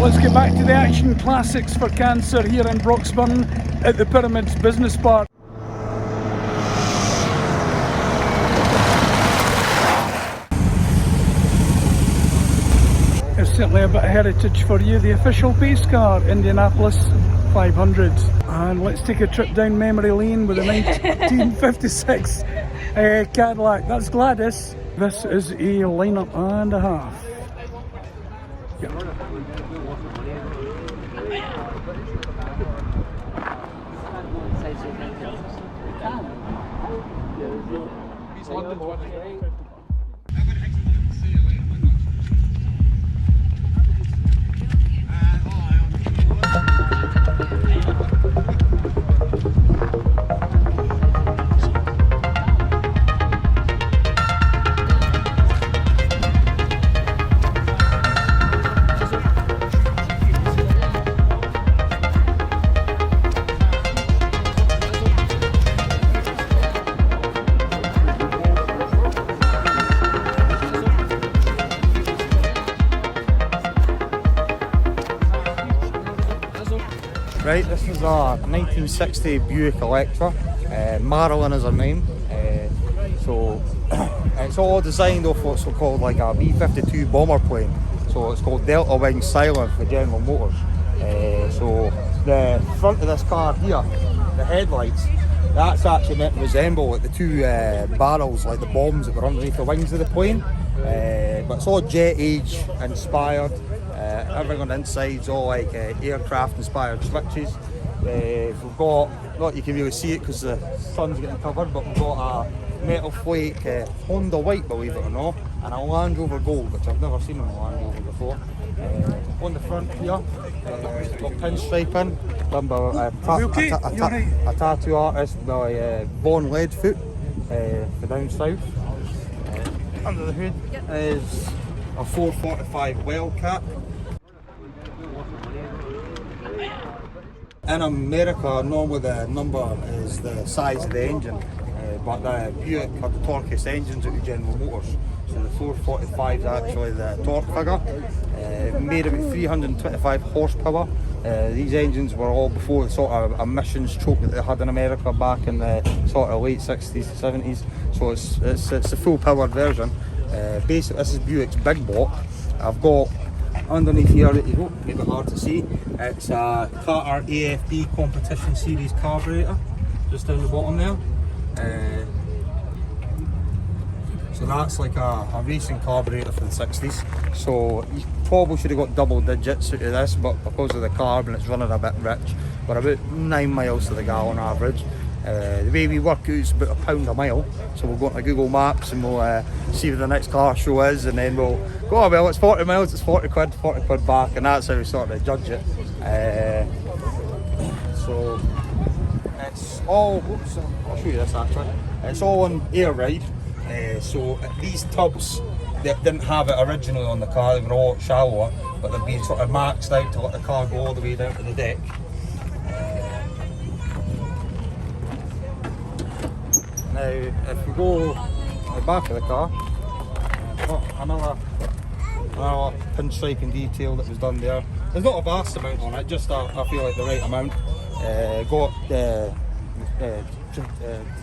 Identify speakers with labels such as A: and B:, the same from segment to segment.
A: let's get back to the action. Classics for Cancer here in Broxburn at the Pyramids Business Park. There's certainly a bit of heritage for you. The official pace car, Indianapolis 500. And let's take a trip down memory lane with a 1956 Cadillac. That's Gladys. This is a lineup and a half. Yep.
B: Right, this is a 1960 Buick Electra. Marilyn is her name. So it's all designed off what's called like a B-52 bomber plane. So it's called Delta Wing Silent for General Motors. So the front of this car here, the headlights, that's actually meant to resemble like the two barrels, like the bombs that were underneath the wings of the plane. But it's all jet age inspired. Everything on the inside's all like aircraft inspired switches. We've got, not you can really see it because the sun's getting covered, but we've got a metal flake Honda white, believe it or not, and a Land Rover gold, which I've never seen on a Land Rover before. On the front here, we've got pinstriping done by a tattoo artist by Von Leadfoot for down south. Under the hood is a 445 Wildcat. In America, normally the number is the size of the engine, but the Buick had the torquiest engines out of General Motors. So the 445 is actually the torque figure, made about 325 horsepower. These engines were all before the sort of emissions choke that they had in America back in the sort of late 60s, 70s. So it's a full powered version. Basically, this is Buick's big block. I've got underneath here, that you go, maybe hard to see, it's a Carter AFB Competition Series carburetor, just down the bottom there. So that's like a racing carburetor for the 60s. So you probably should have got double digits out of this, but because of the carb and it's running a bit rich, we're about 9 miles to the gallon average. The way we work out is about £1 a mile, so we'll go into Google Maps and we'll see where the next car show is, and then we'll go, oh well, it's 40 miles, it's 40 quid back, and that's how we sort of judge it. So it's all, oops, I'll show you this actually, it's all on air ride. So these tubs that didn't have it originally on the car, they were all shallower, but they've been sort of maxed out to let the car go all the way down to the deck. Now, if we go to the back of the car, another pinstriping detail that was done there. There's not a vast amount on it, just I feel like the right amount. Got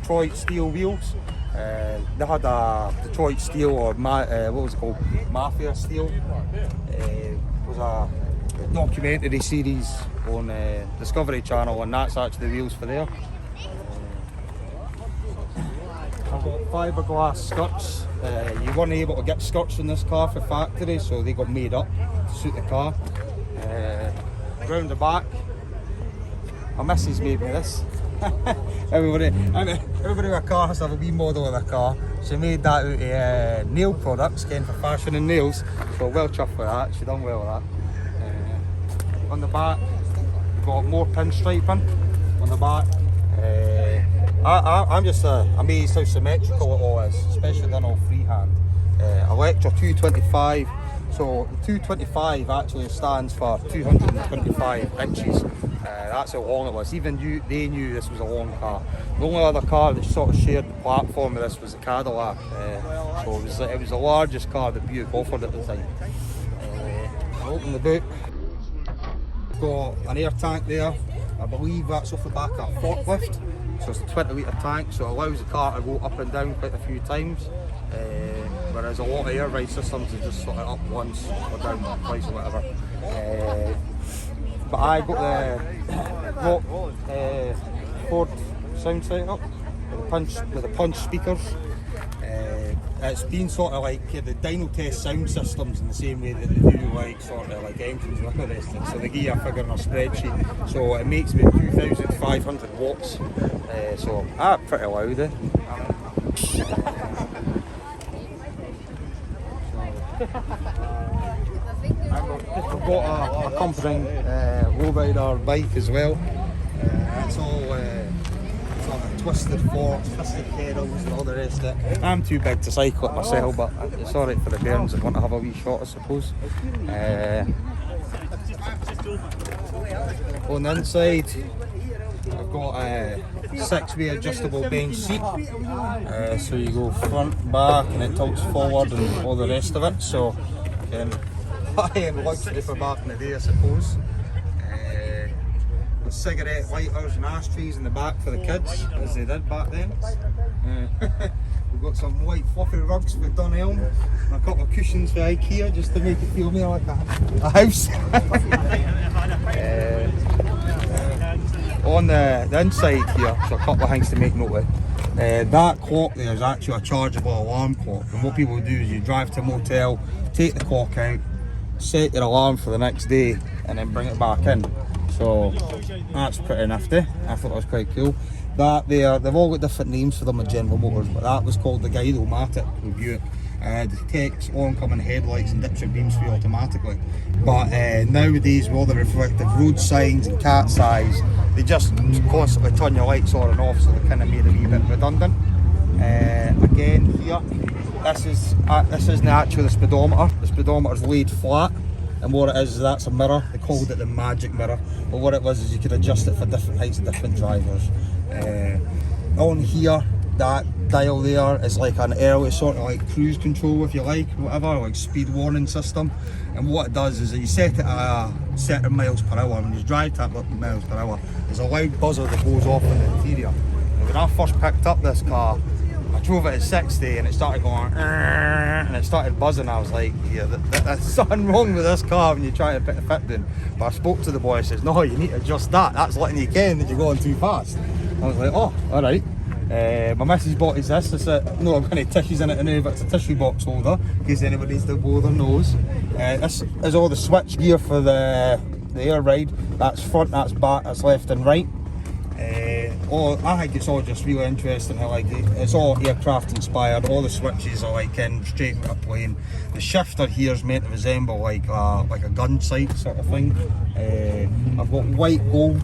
B: Detroit steel wheels. They had a Detroit steel, or what was it called, Mafia steel. It was a documentary series on Discovery Channel, and that's actually the wheels for there. I've got fiberglass skirts. You weren't able to get skirts in this car for factory, so they got made up to suit the car. Round the back, my missus made me this. everybody with a car has to have a wee model of a car. She made that out of nail products, again for fashion and nails, so well chuffed with that. She done well with that. On the back, we've got more pinstriping on the back. I'm just amazed how symmetrical it all is, especially done all freehand. Electra 225, so the 225 actually stands for 225 inches. That's how long it was. Even they knew this was a long car. The only other car that sort of shared the platform with this was the Cadillac. So it was the largest car that Buick offered at the time. Open the boot. I've got an air tank there. I believe that's off the back of a forklift. So it's a 20 litre tank, so it allows the car to go up and down quite a few times. Whereas a lot of air ride systems are just sort of up once or down twice or whatever. But I got the Ford sound setup with the punch speakers. It's been sort of like the dyno test sound systems in the same way that they do like sort of like entrants and the rest of it. So they give you a figure on a spreadsheet. So it makes me 2,500 watts. So pretty loud. I've got a accompanying lowrider bike as well. It's all sort of twisted forks, twisted pedals and all the rest of it. I'm too big to cycle it myself, but it's alright for the bairns that want to have a wee shot, I suppose. On the inside, I've got a 6-way adjustable bench seat. So you go front, back, and it tilts forward and all the rest of it. So high-end luxury for back in the day, I suppose. With cigarette lighters and ashtrays in the back for the kids, as they did back then. We've got some white fluffy rugs for Dunelm and a couple of cushions for IKEA just to make it feel more like a house. On the inside here, so a couple of things to make note of. That clock there is actually a chargeable alarm clock, and what people do is you drive to a motel, take the clock out, set your alarm for the next day, and then bring it back in. So that's pretty nifty. I thought that was quite cool. That there, they've all got different names for them at General Motors, but that was called the Guido-Matic with Buick. Detects oncoming headlights and dipstick beams for you automatically. But nowadays, with all the reflective road signs and cat's eyes, they just constantly turn your lights on and off, so they kind of made it a wee bit redundant. Again here, this isn't actually the speedometer. The speedometer's laid flat, and what it is that's a mirror. They called it the magic mirror, but what it was is you could adjust it for different heights of different drivers. On here, that dial there is like an early sort of like cruise control, if you like, whatever, like speed warning system. And what it does is that you set it at a certain miles per hour. When you drive to that miles per hour, there's a loud buzzer that goes off in the interior. And when I first picked up this car, I drove it at 60 and it started going and it started buzzing. I was like, yeah, there's something wrong with this car when you try to put the fit down. But I spoke to the boy, he says, no, you need to adjust that. That's letting you ken that you're going too fast. I was like, oh, alright. My missus bought us this. It's no, I've got any tissues in it now, but it's a tissue box holder in case anybody needs to blow their nose. This is all the switch gear for the air ride. That's front, that's back, that's left and right. I think it's all just really interesting how it's all aircraft inspired. All the switches are like in straight with a plane. The shifter here is meant to resemble like a gun sight sort of thing. I've got white gold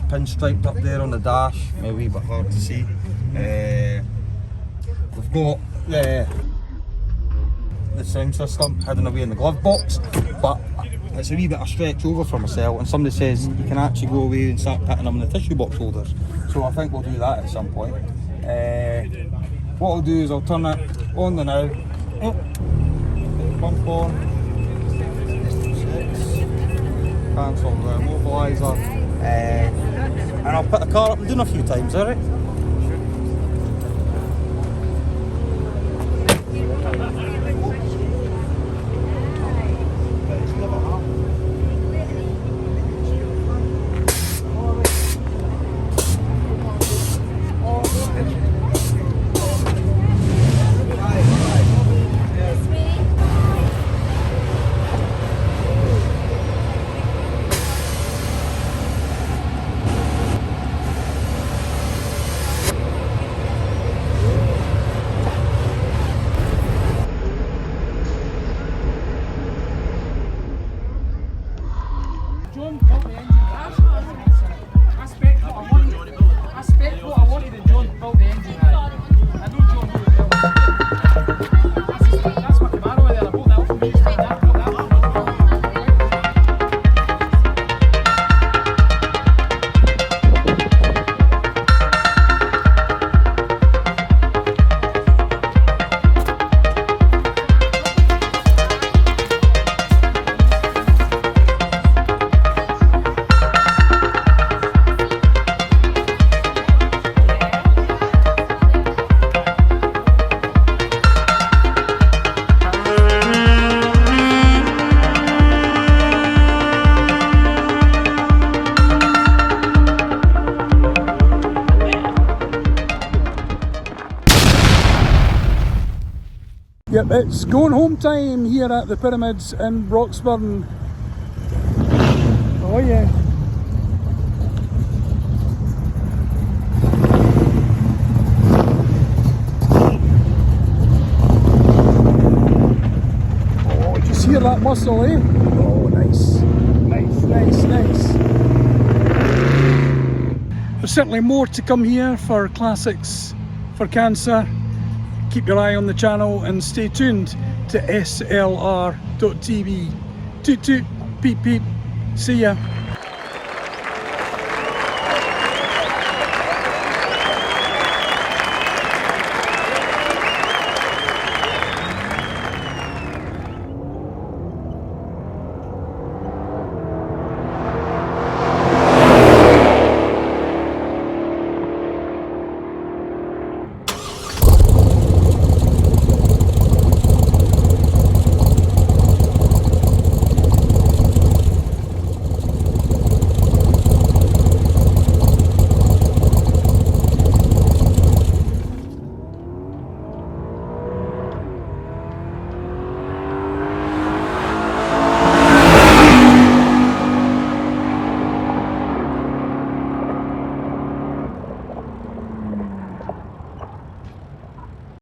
B: pinstriped up there on the dash, maybe a wee bit hard to see. We've got the sound system hidden away in the glove box, but it's a wee bit of stretch over for myself, and somebody says you can actually go away and start putting them in the tissue box holders. So I think we'll do that at some point. What I'll do is I'll turn it on the now. Pump on. Cancel the mobiliser. And I'll put the car up and down a few times, alright?
A: Yep, it's going home time here at the Pyramids in Broxburn. Oh yeah. Oh, did you hear that muscle, eh? Oh, nice. Nice. There's certainly more to come here for classics for cancer. Keep your eye on the channel and stay tuned to SLR.tv. Toot toot, peep peep, see ya.